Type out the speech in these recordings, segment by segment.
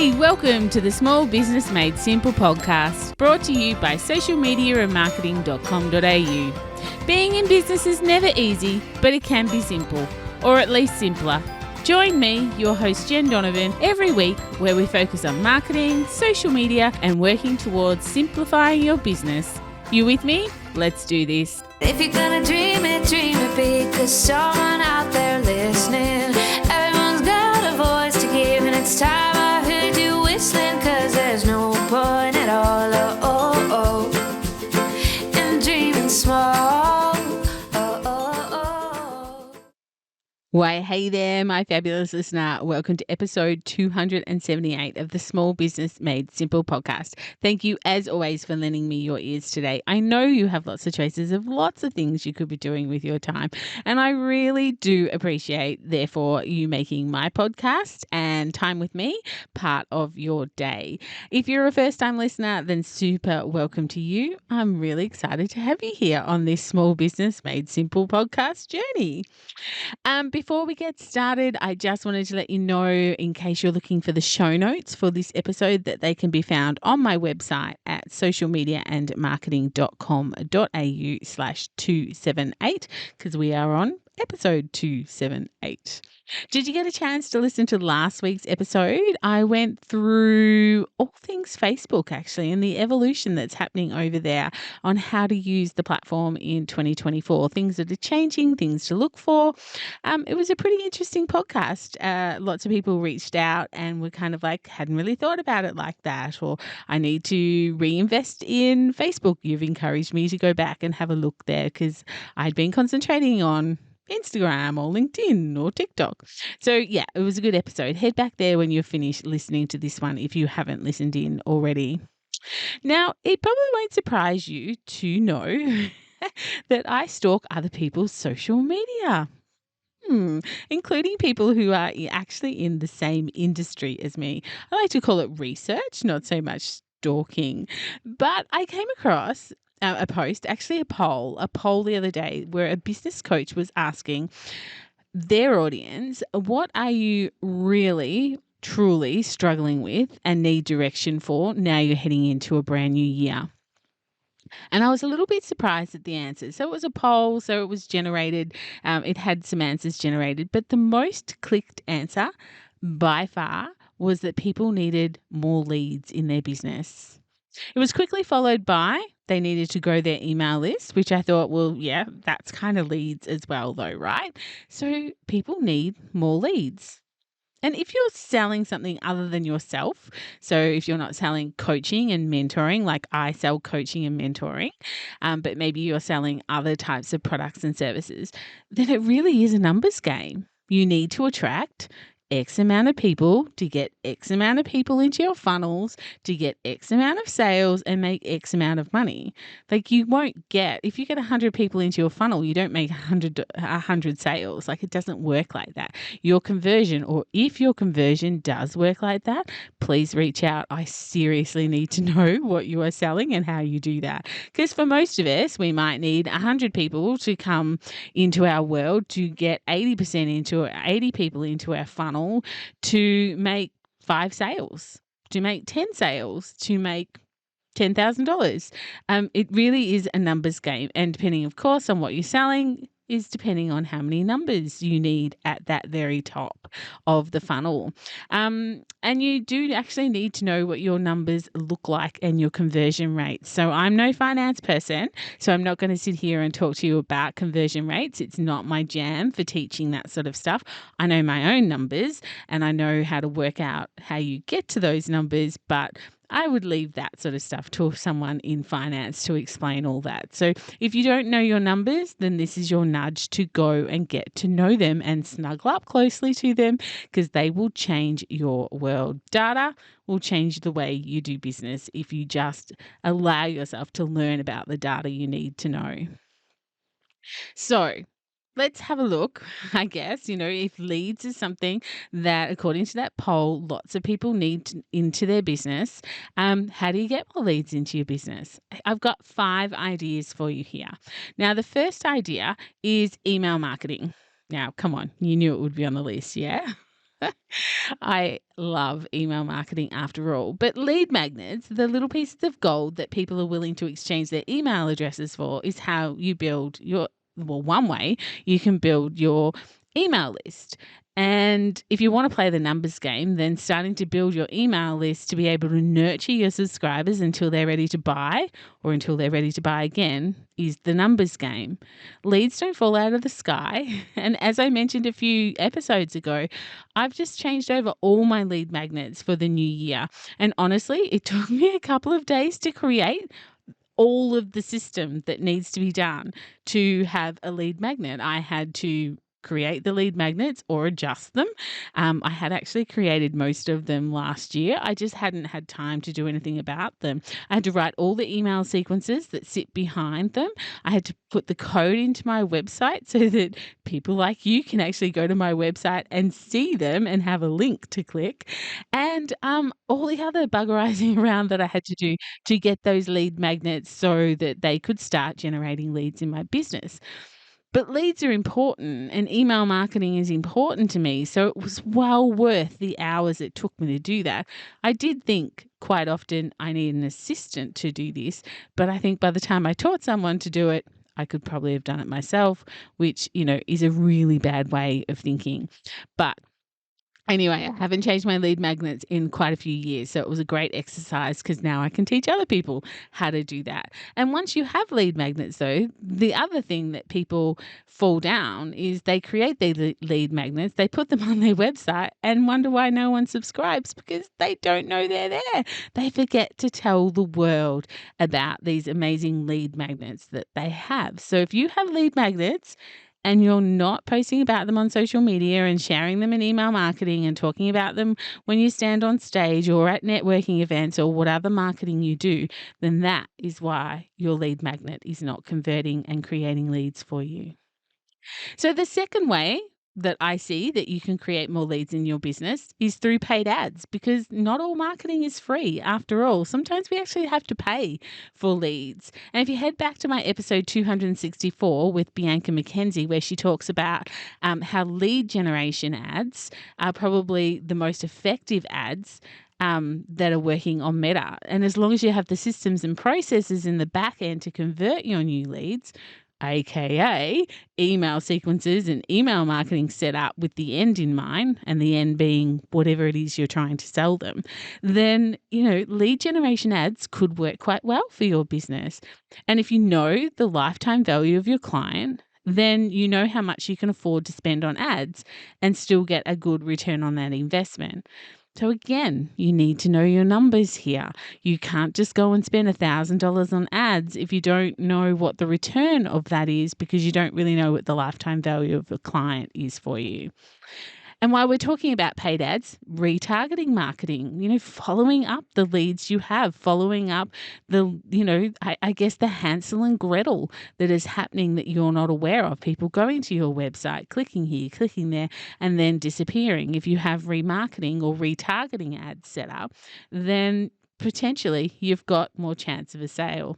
Hey, welcome to the Small Business Made Simple podcast, brought to you by socialmediaandmarketing.com.au. Being in business is never easy, but it can be simple, or at least simpler. Join me, your host Jen Donovan, every week where we focus on marketing, social media, and working towards simplifying your business. You with me? Let's do this. If you're gonna dream it big, 'cause someone out there listening. Everyone's got a voice to give, and it's time I heard you whistling, 'cause there's no point at all, in dreaming small. Why, hey there, my fabulous listener. Welcome to episode 278 of the Small Business Made Simple podcast. Thank you, as always, for lending me your ears today. I know you have lots of choices of lots of things you could be doing with your time, and I really do appreciate, therefore, you making my podcast and time with me part of your day. If you're a first-time listener, then super welcome to you. I'm really excited to have you here on this Small Business Made Simple podcast journey. Before we get started, I just wanted to let you know, in case you're looking for the show notes for this episode, that they can be found on my website at socialmediaandmarketing.com.au/278, because we are on episode 278. Did you get a chance to listen to last week's episode? I went through all things Facebook, actually, and the evolution that's happening over there on how to use the platform in 2024, things that are changing, things to look for. It was a pretty interesting podcast. Lots of people reached out and were kind of like, hadn't really thought about it like that, or I need to reinvest in Facebook. You've encouraged me to go back and have a look there because I'd been concentrating on Instagram or LinkedIn or TikTok. So yeah, it was a good episode. Head back there when you're finished listening to this one if you haven't listened in already. Now, it probably won't surprise you to know that I stalk other people's social media. Including people who are actually in the same industry as me. I like to call it research, not so much stalking. But I came across a post, actually a poll the other day, where a business coach was asking their audience, what are you really, truly struggling with and need direction for now you're heading into a brand new year? And I was a little bit surprised at the answers. So it was a poll, so it was generated. It had some answers generated, but the most clicked answer by far was that people needed more leads in their business. It was quickly followed by they needed to grow their email list, which I thought, well, yeah, that's kind of leads as well though, right? So people need more leads. And if you're selling something other than yourself, so if you're not selling coaching and mentoring, like I sell coaching and mentoring, but maybe you're selling other types of products and services, then it really is a numbers game. You need to attract X amount of people to get X amount of people into your funnels, to get X amount of sales and make X amount of money. Like you won't get, if you get 100 people into your funnel, you don't make 100 sales. Like it doesn't work like that. Your conversion, or if your conversion does work like that, please reach out. I seriously need to know what you are selling and how you do that. Because for most of us, we might need 100 people to come into our world to get 80 people into our funnel to make 5 sales, to make 10 sales, to make $10,000. It really is a numbers game. And depending, of course, on what you're selling is depending on how many numbers you need at that very top of the funnel. And you do actually need to know what your numbers look like and your conversion rates. So I'm no finance person, so I'm not going to sit here and talk to you about conversion rates. It's not my jam for teaching that sort of stuff. I know my own numbers and I know how to work out how you get to those numbers, but I would leave that sort of stuff to someone in finance to explain all that. So if you don't know your numbers, then this is your nudge to go and get to know them and snuggle up closely to them, because they will change your world. Data will change the way you do business if you just allow yourself to learn about the data you need to know. So let's have a look, I guess, if leads is something that, according to that poll, lots of people need into their business. How do you get more leads into your business? I've got 5 ideas for you here. Now, the first idea is email marketing. Now, come on, you knew it would be on the list, yeah? I love email marketing after all, but lead magnets, the little pieces of gold that people are willing to exchange their email addresses for, is how you build one way you can build your email list. And if you want to play the numbers game, then starting to build your email list to be able to nurture your subscribers until they're ready to buy or until they're ready to buy again is the numbers game. Leads don't fall out of the sky. And as I mentioned a few episodes ago, I've just changed over all my lead magnets for the new year. And honestly, it took me a couple of days to create all of the system that needs to be done to have a lead magnet. I had to create the lead magnets or adjust them. I had actually created most of them last year. I just hadn't had time to do anything about them. I had to write all the email sequences that sit behind them. I had to put the code into my website so that people like you can actually go to my website and see them and have a link to click. And all the other buggerizing around that I had to do to get those lead magnets so that they could start generating leads in my business. But leads are important and email marketing is important to me. So it was well worth the hours it took me to do that. I did think quite often I need an assistant to do this, but I think by the time I taught someone to do it, I could probably have done it myself, which, is a really bad way of thinking. But anyway, I haven't changed my lead magnets in quite a few years. So it was a great exercise because now I can teach other people how to do that. And once you have lead magnets, though, the other thing that people fall down is they create their lead magnets, they put them on their website and wonder why no one subscribes because they don't know they're there. They forget to tell the world about these amazing lead magnets that they have. So if you have lead magnets, and you're not posting about them on social media and sharing them in email marketing and talking about them when you stand on stage or at networking events or what other marketing you do, then that is why your lead magnet is not converting and creating leads for you. So the second way that I see that you can create more leads in your business is through paid ads, because not all marketing is free. After all, sometimes we actually have to pay for leads. And if you head back to my episode 264 with Bianca McKenzie, where she talks about how lead generation ads are probably the most effective ads that are working on Meta. And as long as you have the systems and processes in the back end to convert your new leads, aka email sequences and email marketing set up with the end in mind, and the end being whatever it is you're trying to sell them, then, lead generation ads could work quite well for your business. And if you know the lifetime value of your client, then you know how much you can afford to spend on ads and still get a good return on that investment. So again, you need to know your numbers here. You can't just go and spend $1,000 on ads if you don't know what the return of that is, because you don't really know what the lifetime value of a client is for you. And while we're talking about paid ads, retargeting marketing, following up the leads you have, following up I guess the Hansel and Gretel that is happening that you're not aware of. People going to your website, clicking here, clicking there, and then disappearing. If you have remarketing or retargeting ads set up, then potentially you've got more chance of a sale.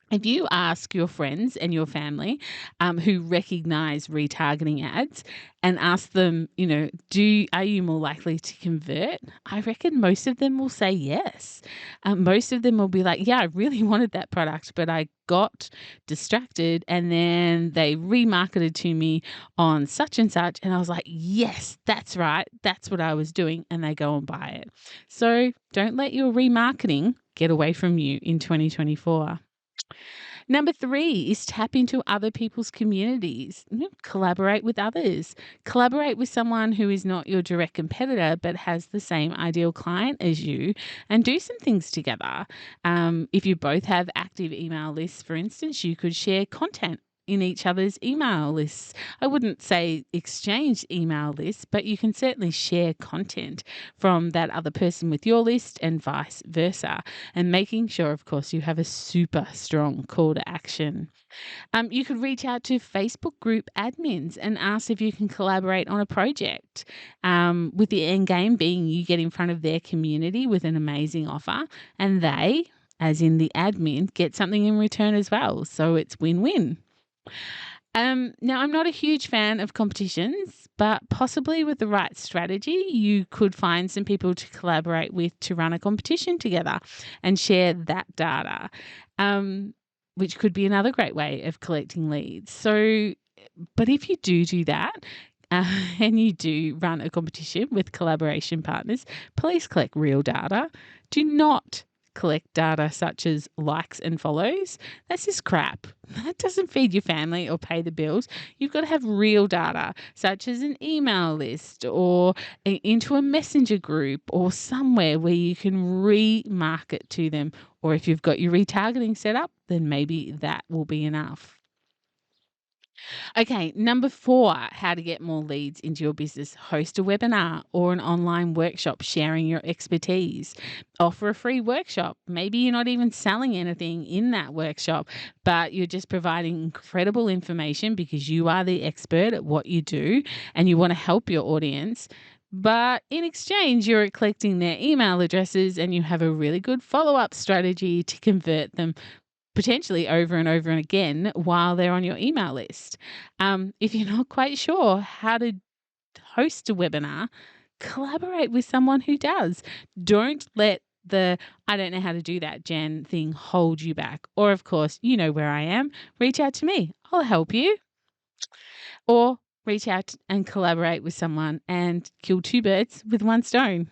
If you ask your friends and your family who recognize retargeting ads and ask them, are you more likely to convert? I reckon most of them will say yes. Most of them will be like, yeah, I really wanted that product, but I got distracted and then they remarketed to me on such and such. And I was like, yes, that's right. That's what I was doing. And they go and buy it. So don't let your remarketing get away from you in 2024. Number 3 is tap into other people's communities. Collaborate with others. Collaborate with someone who is not your direct competitor but has the same ideal client as you, and do some things together. If you both have active email lists, for instance, you could share content in each other's email lists. I wouldn't say exchange email lists, but you can certainly share content from that other person with your list and vice versa. And making sure, of course, you have a super strong call to action. You could reach out to Facebook group admins and ask if you can collaborate on a project, with the end game being you get in front of their community with an amazing offer, and they, as in the admin, get something in return as well. So it's win-win. Now, I'm not a huge fan of competitions, but possibly with the right strategy, you could find some people to collaborate with to run a competition together and share that data, which could be another great way of collecting leads. So, but if you do that, and you do run a competition with collaboration partners, please collect real data. Do not collect data such as likes and follows. That's just crap. That doesn't feed your family or pay the bills. You've got to have real data, such as an email list or into a messenger group or somewhere where you can remarket to them. Or if you've got your retargeting set up, then maybe that will be enough. Okay, number 4, how to get more leads into your business. Host a webinar or an online workshop sharing your expertise. Offer a free workshop. Maybe you're not even selling anything in that workshop, but you're just providing incredible information because you are the expert at what you do and you want to help your audience. But in exchange, you're collecting their email addresses and you have a really good follow-up strategy to convert them potentially over and over and again while they're on your email list. If you're not quite sure how to host a webinar, collaborate with someone who does. Don't let the "I don't know how to do that, Jen" thing hold you back. Or, of course, you know where I am. Reach out to me. I'll help you. Or reach out and collaborate with someone and kill 2 birds with 1 stone.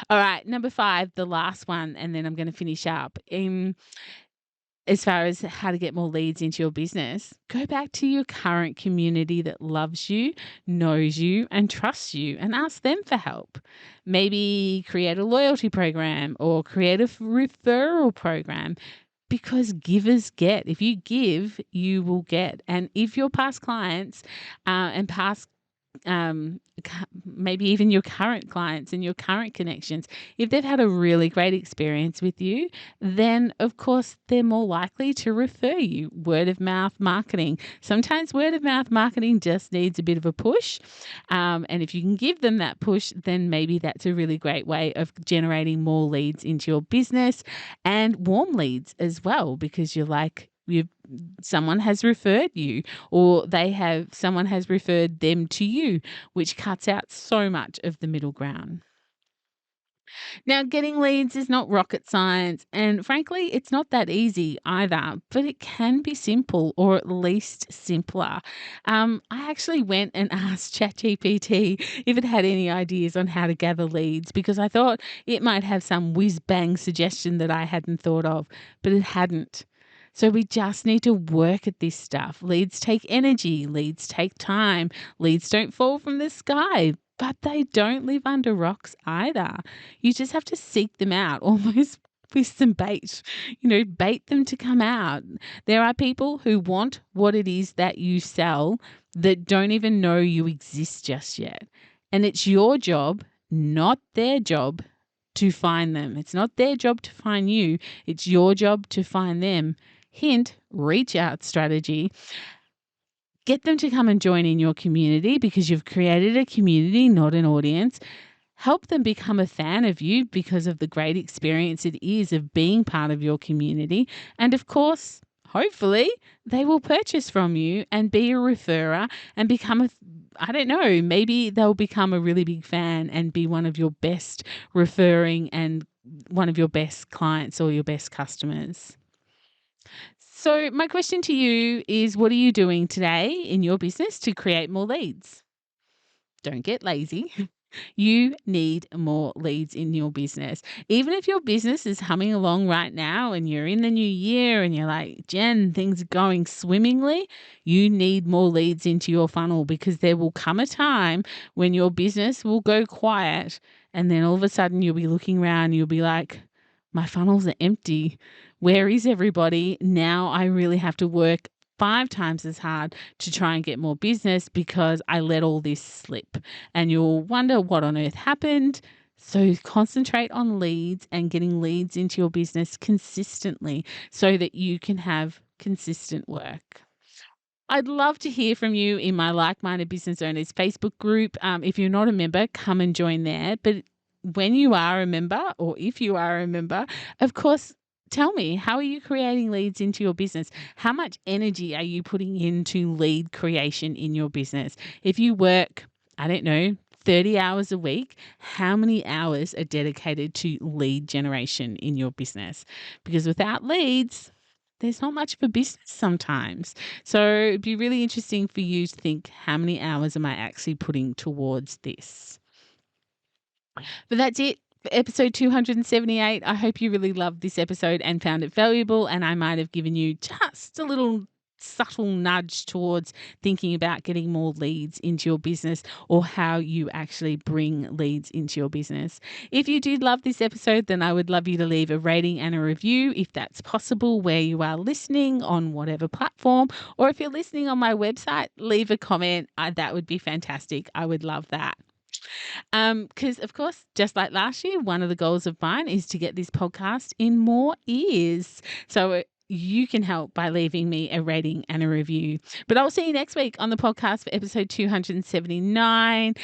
All right, number 5, the last one, and then I'm going to finish up. As far as how to get more leads into your business, go back to your current community that loves you, knows you, and trusts you, and ask them for help. Maybe create a loyalty program or create a referral program, because givers get. If you give, you will get. And if your past clients and past maybe even your current clients and your current connections, if they've had a really great experience with you, then of course they're more likely to refer you. Word of mouth marketing. Sometimes word of mouth marketing just needs a bit of a push. And if you can give them that push, then maybe that's a really great way of generating more leads into your business, and warm leads as well, because you're like, someone has referred you, or someone has referred them to you, which cuts out so much of the middle ground. Now, getting leads is not rocket science, and frankly, it's not that easy either, but it can be simple, or at least simpler. I actually went and asked ChatGPT if it had any ideas on how to gather leads, because I thought it might have some whiz-bang suggestion that I hadn't thought of, but it hadn't. So we just need to work at this stuff. Leads take energy. Leads take time. Leads don't fall from the sky, but they don't live under rocks either. You just have to seek them out, almost with some bait. Bait them to come out. There are people who want what it is that you sell that don't even know you exist just yet. And it's your job, not their job, to find them. It's not their job to find you. It's your job to find them. Hint, reach out strategy. Get them to come and join in your community, because you've created a community, not an audience. Help them become a fan of you because of the great experience it is of being part of your community. And of course, hopefully, they will purchase from you and be a referrer and become maybe they'll become a really big fan and be one of your best referring and one of your best clients or your best customers. So my question to you is, what are you doing today in your business to create more leads? Don't get lazy. You need more leads in your business. Even if your business is humming along right now and you're in the new year and you're like, Jen, things are going swimmingly, you need more leads into your funnel, because there will come a time when your business will go quiet, and then all of a sudden you'll be looking around and you'll be like, my funnels are empty. Where is everybody? Now I really have to work 5 times as hard to try and get more business because I let all this slip. And you'll wonder what on earth happened. So concentrate on leads and getting leads into your business consistently so that you can have consistent work. I'd love to hear from you in my Like-Minded Business Owners Facebook group. If you're not a member, come and join there. But when you are a member, or if you are a member, of course, tell me, how are you creating leads into your business? How much energy are you putting into lead creation in your business? If you work I don't know, 30 hours a week, how many hours are dedicated to lead generation in your business? Because without leads, there's not much of a business sometimes. So it'd be really interesting for you to think, how many hours am I actually putting towards this? But that's it for episode 278. I hope you really loved this episode and found it valuable, and I might have given you just a little subtle nudge towards thinking about getting more leads into your business, or how you actually bring leads into your business. If you did love this episode, then I would love you to leave a rating and a review if that's possible where you are listening on whatever platform, or if you're listening on my website, leave a comment. That would be fantastic. I would love that. Because of course, just like last year, one of the goals of mine is to get this podcast in more ears. So you can help by leaving me a rating and a review. But I'll see you next week on the podcast for episode 279.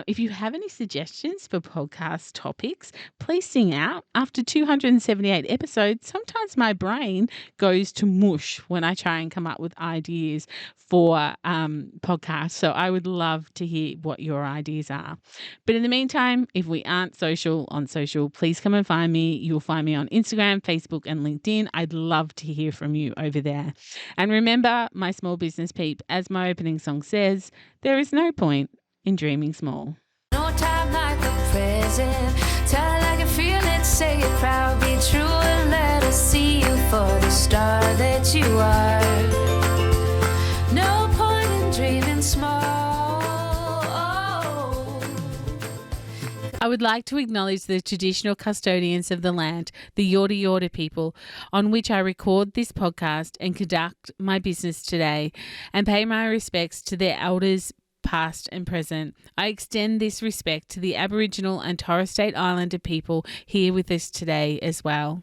If you have any suggestions for podcast topics, please sing out. After 278 episodes, sometimes my brain goes to mush when I try and come up with ideas for podcasts. So I would love to hear what your ideas are. But in the meantime, if we aren't on social, please come and find me. You'll find me on Instagram, Facebook, and LinkedIn. I'd love to hear from you over there. And remember, my small business peep, as my opening song says, there is no point in dreaming small. No time like the present. Tell it like you feel it, say it proud, be true, and let us see you for the star that you are. No point in dreaming small. I would like to acknowledge the traditional custodians of the land, the Yorta Yorta people, on which I record this podcast and conduct my business today, and pay my respects to their elders, past and present. I extend this respect to the Aboriginal and Torres Strait Islander people here with us today as well.